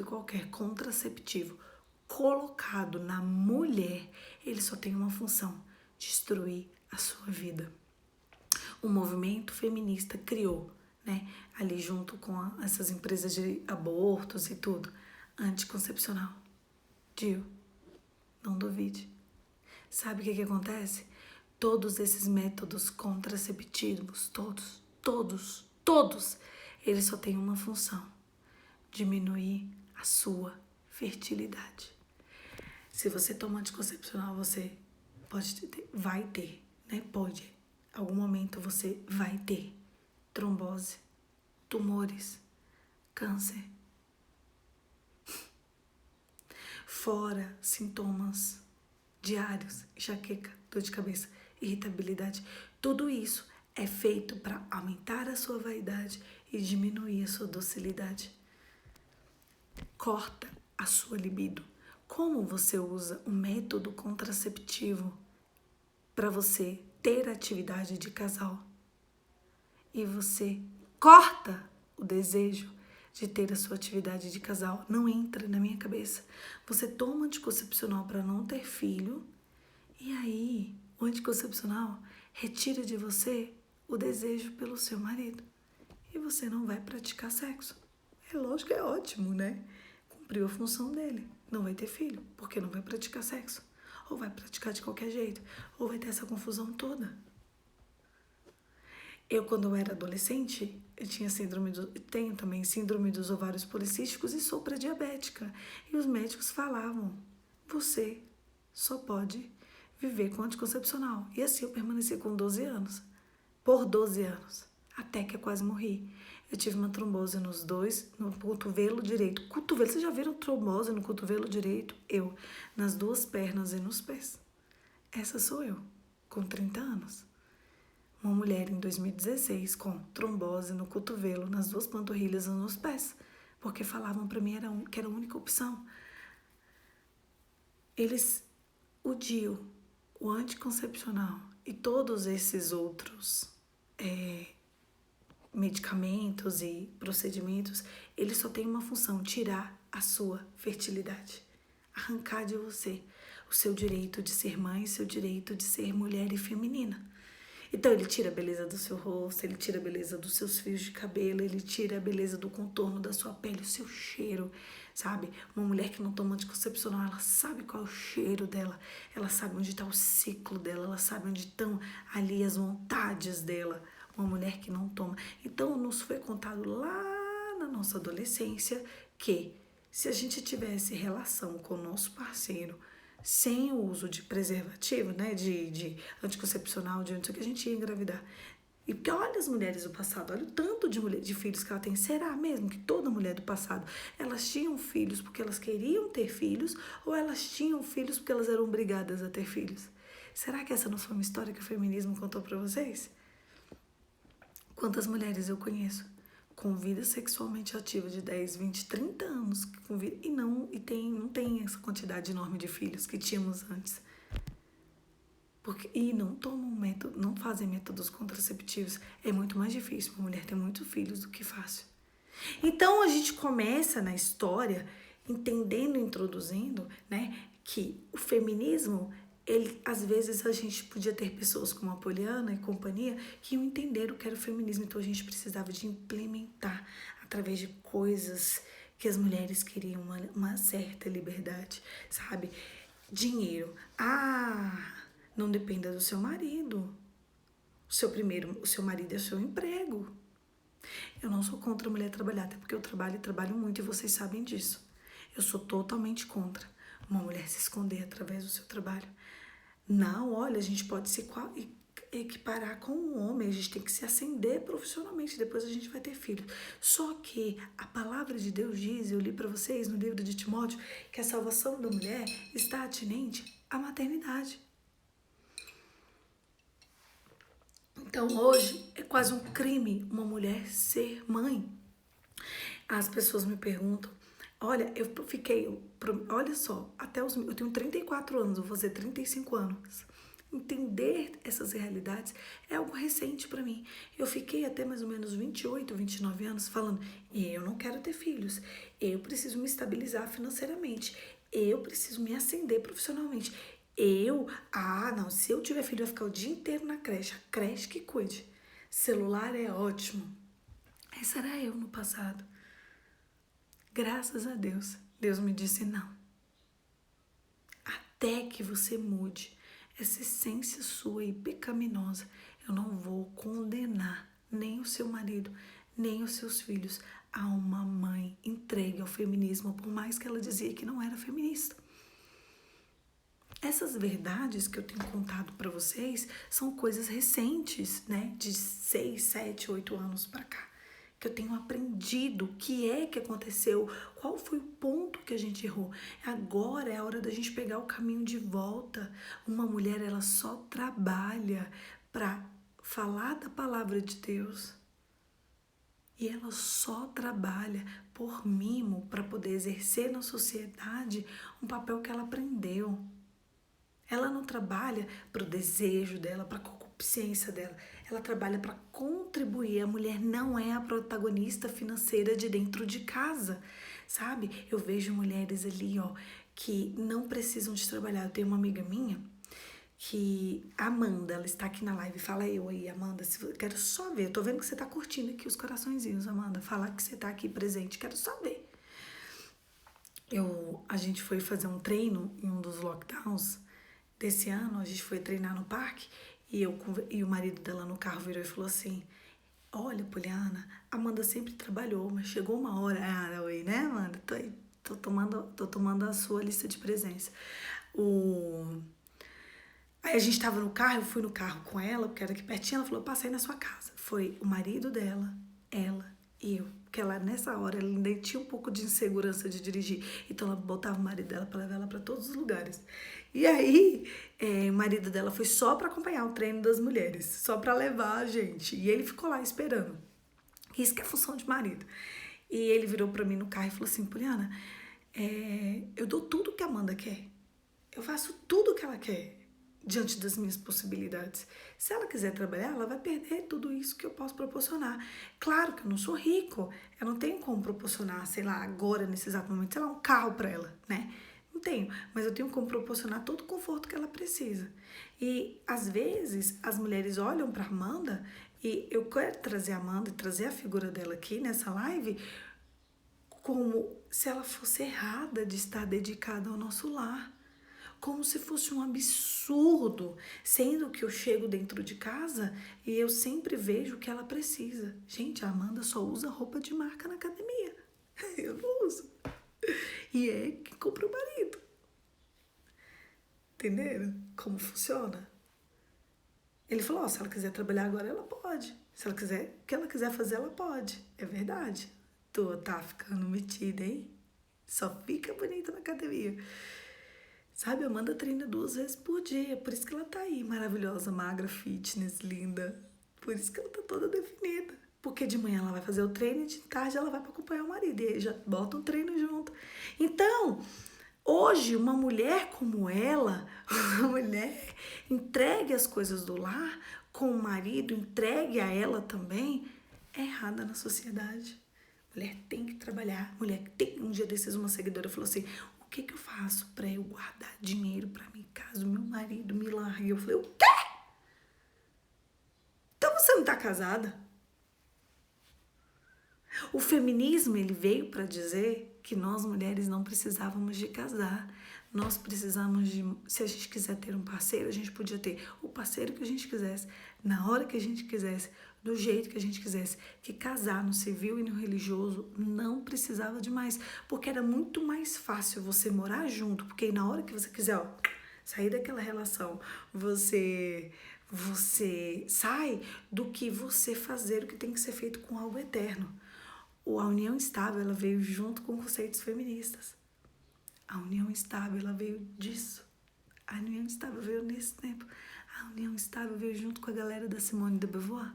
qualquer contraceptivo colocado na mulher, ele só tem uma função, destruir a sua vida. O movimento feminista criou, né, ali junto com essas empresas de abortos e tudo, anticoncepcional. DIU, não duvide. Sabe o que acontece? Todos esses métodos contraceptivos, todos, eles só têm uma função, diminuir a sua fertilidade. Se você toma anticoncepcional, você vai ter, né? Pode. Em algum momento você vai ter trombose, tumores, câncer. Fora sintomas diários, enxaqueca, dor de cabeça, irritabilidade. Tudo isso é feito para aumentar a sua vaidade e diminuir a sua docilidade. Corta a sua libido. Como você usa o método contraceptivo para você ter atividade de casal e você corta o desejo de ter a sua atividade de casal, não entra na minha cabeça. Você toma anticoncepcional para não ter filho e aí o anticoncepcional retira de você o desejo pelo seu marido e você não vai praticar sexo. É lógico que é ótimo, né? Cumpriu a função dele. Não vai ter filho, porque não vai praticar sexo. Ou vai praticar de qualquer jeito, ou vai ter essa confusão toda. Quando eu era adolescente, eu tinha tenho também síndrome dos ovários policísticos e sou pré-diabética. E os médicos falavam, você só pode viver com anticoncepcional. E assim eu permaneci com 12 anos, por 12 anos, até que eu quase morri. Eu tive uma trombose no cotovelo direito. Cotovelo, vocês já viram trombose no cotovelo direito? Nas duas pernas e nos pés. Essa sou eu, com 30 anos. Uma mulher em 2016 com trombose no cotovelo, nas duas panturrilhas e nos pés. Porque falavam pra mim que era a única opção. Eles odiam o anticoncepcional e todos esses outros medicamentos e procedimentos, eles só têm uma função, tirar a sua fertilidade. Arrancar de você o seu direito de ser mãe, seu direito de ser mulher e feminina. Então ele tira a beleza do seu rosto, ele tira a beleza dos seus fios de cabelo, ele tira a beleza do contorno da sua pele, o seu cheiro, sabe? Uma mulher que não toma anticoncepcional, ela sabe qual é o cheiro dela, ela sabe onde está o ciclo dela, ela sabe onde estão ali as vontades dela. Uma mulher que não toma. Então nos foi contado lá na nossa adolescência que se a gente tivesse relação com o nosso parceiro sem o uso de preservativo, né, de anticoncepcional, de que a gente ia engravidar. E porque olha as mulheres do passado, olha o tanto de filhos que ela tem. Será mesmo que toda mulher do passado, elas tinham filhos porque elas queriam ter filhos ou elas tinham filhos porque elas eram obrigadas a ter filhos? Será que essa não foi uma história que o feminismo contou para vocês? Quantas mulheres eu conheço com vida sexualmente ativa de 10, 20, 30 anos e não tem essa quantidade enorme de filhos que tínhamos antes. E não não fazem métodos contraceptivos. É muito mais difícil uma mulher ter muitos filhos do que fácil. Então a gente começa na história entendendo, introduzindo, né, que o feminismo, às vezes a gente podia ter pessoas como a Poliana e companhia que iam entender o que era o feminismo, então a gente precisava de implementar através de coisas que as mulheres queriam uma certa liberdade, sabe? Dinheiro. Não dependa do seu marido. O seu marido é o seu emprego. Eu não sou contra a mulher trabalhar, até porque eu trabalho muito e vocês sabem disso. Eu sou totalmente contra uma mulher se esconder através do seu trabalho. Não, olha, a gente pode se equiparar com um homem, a gente tem que se ascender profissionalmente, depois a gente vai ter filhos. Só que a palavra de Deus diz, eu li para vocês no livro de Timóteo, que a salvação da mulher está atinente à maternidade. Então hoje é quase um crime uma mulher ser mãe. As pessoas me perguntam, olha, olha só, eu tenho 34 anos, vou fazer 35 anos. Entender essas realidades é algo recente para mim. Eu fiquei até mais ou menos 28, 29 anos falando, eu não quero ter filhos, eu preciso me estabilizar financeiramente, eu preciso me ascender profissionalmente. Não, se eu tiver filho, eu vou ficar o dia inteiro na creche, a creche que cuide. Celular é ótimo. Essa era eu no passado. Graças a Deus, Deus me disse não. Até que você mude essa essência sua e pecaminosa, eu não vou condenar nem o seu marido, nem os seus filhos a uma mãe entregue ao feminismo, por mais que ela dizia que não era feminista. Essas verdades que eu tenho contado para vocês são coisas recentes, né? De 6, 7, 8 anos para cá. Que eu tenho aprendido o que é que aconteceu, qual foi o ponto que a gente errou. Agora é a hora da gente pegar o caminho de volta. Uma mulher, ela só trabalha para falar da palavra de Deus. E ela só trabalha por mimo para poder exercer na sociedade um papel que ela aprendeu. Ela não trabalha para o desejo dela, para a concupiscência dela. Ela trabalha para contribuir. A mulher não é a protagonista financeira de dentro de casa, sabe? Eu vejo mulheres ali, que não precisam de trabalhar. Eu tenho uma amiga minha, Amanda, ela está aqui na live. Fala eu aí, Amanda. Quero só ver. Eu tô vendo que você tá curtindo aqui os coraçõezinhos, Amanda. Falar que você tá aqui presente. Quero só ver. A gente foi fazer um treino em um dos lockdowns desse ano, a gente foi treinar no parque E o marido dela no carro virou e falou assim: olha, Poliana, Amanda sempre trabalhou, mas chegou uma hora. Ah, oi, né, Amanda? Tô aí, tô tomando a sua lista de presença. Aí a gente tava no carro, eu fui no carro com ela, porque era aqui pertinho, ela falou, passei na sua casa. Foi o marido dela, ela e eu. Porque ela, nessa hora, ela ainda tinha um pouco de insegurança de dirigir. Então ela botava o marido dela pra levar ela pra todos os lugares. E aí, o marido dela foi só pra acompanhar o treino das mulheres. Só pra levar a gente. E ele ficou lá esperando. Isso que é função de marido. E ele virou pra mim no carro e falou assim, Poliana, eu dou tudo que a Amanda quer. Eu faço tudo que ela quer diante das minhas possibilidades. Se ela quiser trabalhar, ela vai perder tudo isso que eu posso proporcionar. Claro que eu não sou rico, eu não tenho como proporcionar, sei lá, agora, nesse exato momento, sei lá, um carro para ela, né? Não tenho, mas eu tenho como proporcionar todo o conforto que ela precisa. E, às vezes, as mulheres olham para Amanda, e eu quero trazer a Amanda e trazer a figura dela aqui nessa live, como se ela fosse errada de estar dedicada ao nosso lar. Como se fosse um absurdo, sendo que eu chego dentro de casa e eu sempre vejo o que ela precisa. Gente, a Amanda só usa roupa de marca na academia. Eu não uso. E é que compra o marido. Entenderam como funciona? Ele falou, se ela quiser trabalhar agora, ela pode. Se ela quiser, o que ela quiser fazer, ela pode. É verdade. Tu tá ficando metida, hein? Só fica bonita na academia. Sabe, a Amanda treina 2 vezes por dia. Por isso que ela tá aí, maravilhosa, magra, fitness, linda. Por isso que ela tá toda definida. Porque de manhã ela vai fazer o treino e de tarde ela vai para acompanhar o marido. E aí já bota um treino junto. Então, hoje, uma mulher como ela, uma mulher entregue as coisas do lar com o marido, entregue a ela também, é errada na sociedade. Mulher tem que trabalhar. Mulher tem. Um dia desses, uma seguidora falou assim: o que eu faço pra eu guardar dinheiro pra mim caso meu marido me largue? Eu falei: o quê? Então você não tá casada? O feminismo, ele veio para dizer que nós mulheres não precisávamos de casar. Nós precisamos de, se a gente quiser ter um parceiro, a gente podia ter o parceiro que a gente quisesse, na hora que a gente quisesse, do jeito que a gente quisesse. Que casar no civil e no religioso não precisava de mais, porque era muito mais fácil você morar junto, porque na hora que você quiser, ó, sair daquela relação, você sai do que você fazer o que tem que ser feito com algo eterno. A união estável, ela veio junto com conceitos feministas. A união estável, ela veio disso. A união estável veio nesse tempo. A união estável veio junto com a galera da Simone de Beauvoir.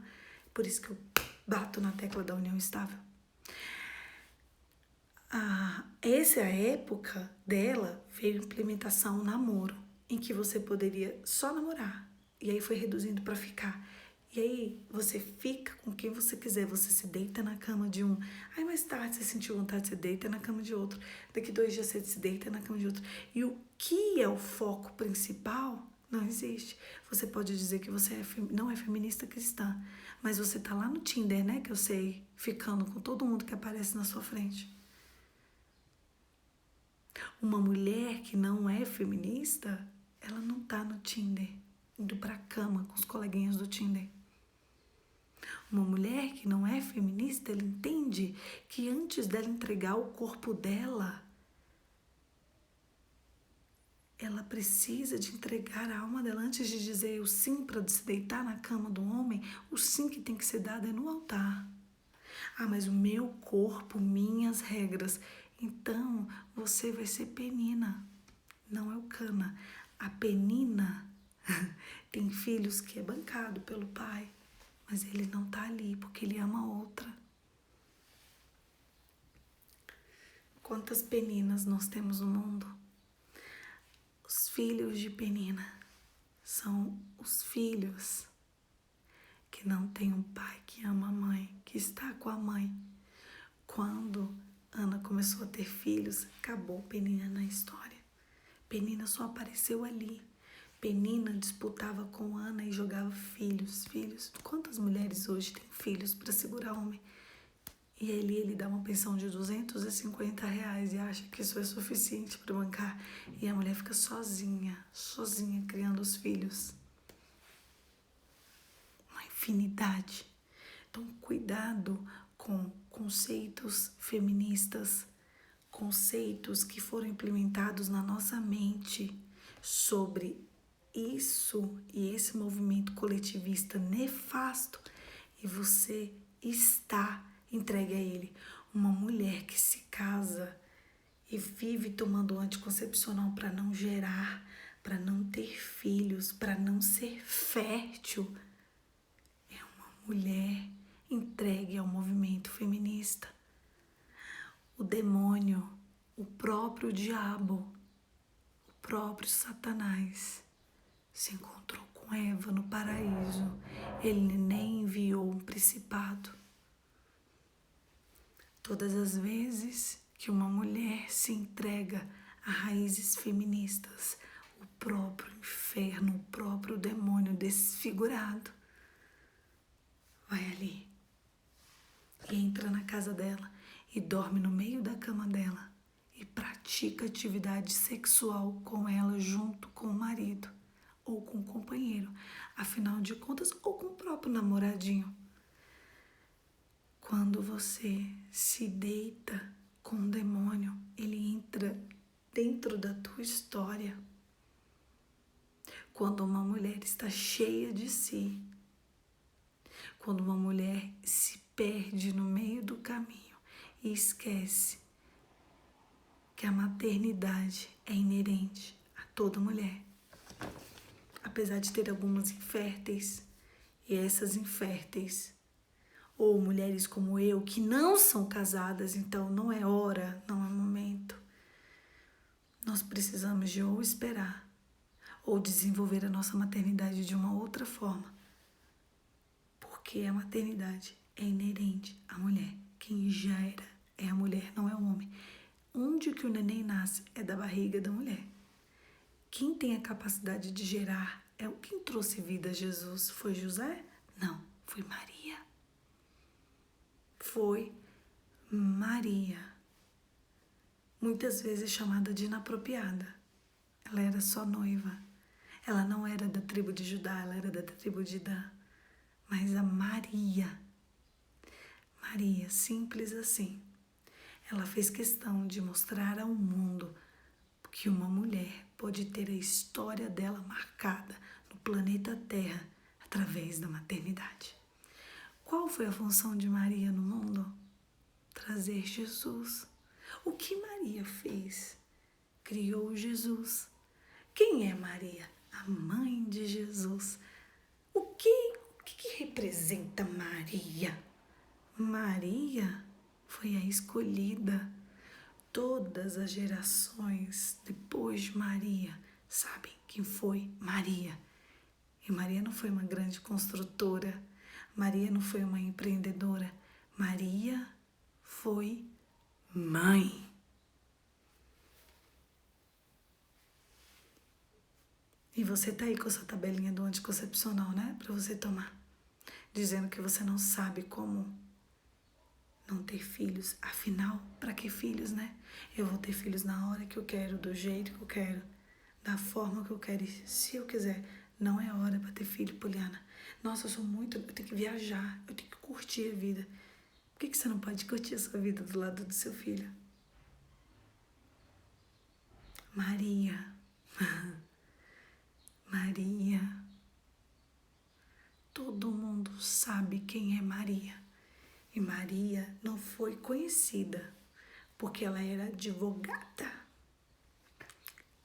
Por isso que eu bato na tecla da união estável. Essa é a época dela, veio a implementação namoro, em que você poderia só namorar. E aí foi reduzindo para ficar. E aí você fica com quem você quiser, você se deita na cama de um. Aí mais tarde você sentiu vontade, você deita na cama de outro. Daqui 2 dias você se deita na cama de outro. E o que é o foco principal não existe. Você pode dizer que você não é feminista cristã, mas você tá lá no Tinder, né, que eu sei, ficando com todo mundo que aparece na sua frente. Uma mulher que não é feminista, ela não tá no Tinder, indo pra cama com os coleguinhas do Tinder. Uma mulher que não é feminista, ela entende que antes dela entregar o corpo dela, ela precisa de entregar a alma dela. Antes de dizer o sim para se deitar na cama do homem, o sim que tem que ser dado é no altar. Mas o meu corpo, minhas regras. Então, você vai ser Penina, não é o Cana. A Penina tem filhos que é bancado pelo pai, mas ele não tá ali porque ele ama outra. Quantas Peninas nós temos no mundo? Os filhos de Penina são os filhos que não tem um pai que ama a mãe, que está com a mãe. Quando Ana começou a ter filhos, acabou Penina na história. Penina só apareceu ali. Penina disputava com Ana e jogava filhos. Quantas mulheres hoje têm filhos para segurar homem? E ele dá uma pensão de R$250 e acha que isso é suficiente para bancar. E a mulher fica sozinha criando os filhos. afinidade. Então, cuidado com conceitos feministas, conceitos que foram implementados na nossa mente sobre isso e esse movimento coletivista nefasto, e você está entregue a ele. Uma mulher que se casa e vive tomando anticoncepcional para não gerar, para não ter filhos, para não ser fértil, é uma mulher entregue ao movimento feminista. O demônio, o próprio diabo, o próprio Satanás se encontrou com Eva no paraíso. Ele nem enviou um principado. Todas as vezes que uma mulher se entrega a raízes feministas, o próprio inferno, o próprio demônio desfigurado vai ali e entra na casa dela e dorme no meio da cama dela e pratica atividade sexual com ela junto com o marido ou com o companheiro, afinal de contas, ou com o próprio namoradinho. Quando você se deita com o demônio, ele entra dentro da tua história. Quando uma mulher está cheia de si, quando uma mulher se perde no meio do caminho e esquece que a maternidade é inerente a toda mulher. Apesar de ter algumas inférteis, e essas inférteis, ou mulheres como eu, que não são casadas, então não é hora, não é momento. Nós precisamos de ou esperar, ou desenvolver a nossa maternidade de uma outra forma. Porque a maternidade é inerente à mulher. Quem gera é a mulher, não é o homem. Onde que o neném nasce é da barriga da mulher. Quem tem a capacidade de gerar é o quem trouxe vida a Jesus. Foi José? Não, foi Maria. Foi Maria. Muitas vezes chamada de inapropriada. Ela era só noiva. Ela não era da tribo de Judá, ela era da tribo de Dan. Mas a Maria, simples assim, ela fez questão de mostrar ao mundo que uma mulher pode ter a história dela marcada no planeta Terra através da maternidade. Qual foi a função de Maria no mundo? Trazer Jesus. O que Maria fez? Criou Jesus. Quem é Maria? A mãe de Jesus. O que representa Maria? Maria foi a escolhida. Todas as gerações depois de Maria sabem quem foi Maria. E Maria não foi uma grande construtora. Maria não foi uma empreendedora. Maria foi mãe. E você tá aí com essa tabelinha do anticoncepcional, né? Pra você tomar. Dizendo que você não sabe como não ter filhos. Afinal, pra que filhos, né? Eu vou ter filhos na hora que eu quero, do jeito que eu quero, da forma que eu quero. E se eu quiser, não é hora pra ter filho, Poliana. Nossa, eu tenho que viajar, eu tenho que curtir a vida. Por que você não pode curtir a sua vida do lado do seu filho? Maria. Maria. Todo mundo sabe quem é Maria. E Maria não foi conhecida porque ela era advogada.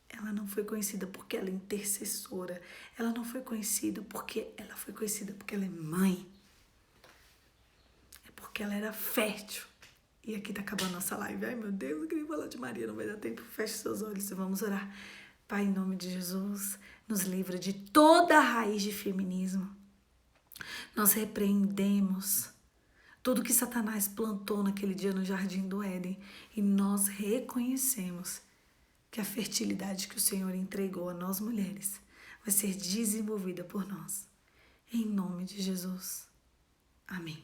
Ela não foi conhecida porque ela é intercessora. Ela não foi conhecida porque ela é mãe. É porque ela era fértil. E aqui tá acabando a nossa live. Ai, meu Deus, eu queria falar de Maria, não vai dar tempo. Feche seus olhos e vamos orar. Pai, em nome de Jesus, nos livra de toda a raiz de feminismo. Nós repreendemos tudo que Satanás plantou naquele dia no Jardim do Éden. E nós reconhecemos que a fertilidade que o Senhor entregou a nós mulheres vai ser desenvolvida por nós. Em nome de Jesus. Amém.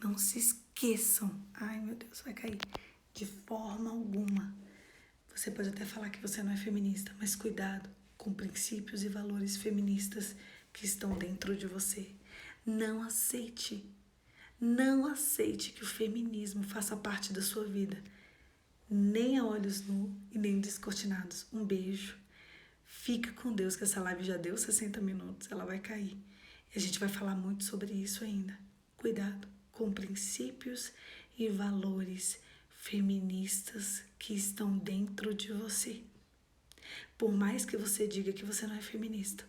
Não se esqueçam. Ai, meu Deus, vai cair. De forma alguma. Você pode até falar que você não é feminista, mas cuidado com princípios e valores feministas que estão dentro de você. Não aceite. Não aceite que o feminismo faça parte da sua vida. Nem a olhos nus e nem descortinados. Um beijo. Fica com Deus, que essa live já deu 60 minutos. Ela vai cair. E a gente vai falar muito sobre isso ainda. Cuidado com princípios e valores feministas que estão dentro de você. Por mais que você diga que você não é feminista,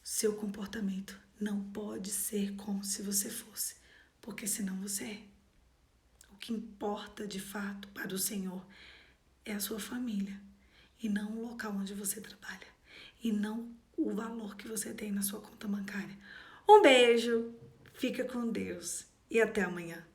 seu comportamento não pode ser como se você fosse, porque senão você é. O que importa de fato para o Senhor é a sua família e não o local onde você trabalha e não o valor que você tem na sua conta bancária. Um beijo, fica com Deus e até amanhã.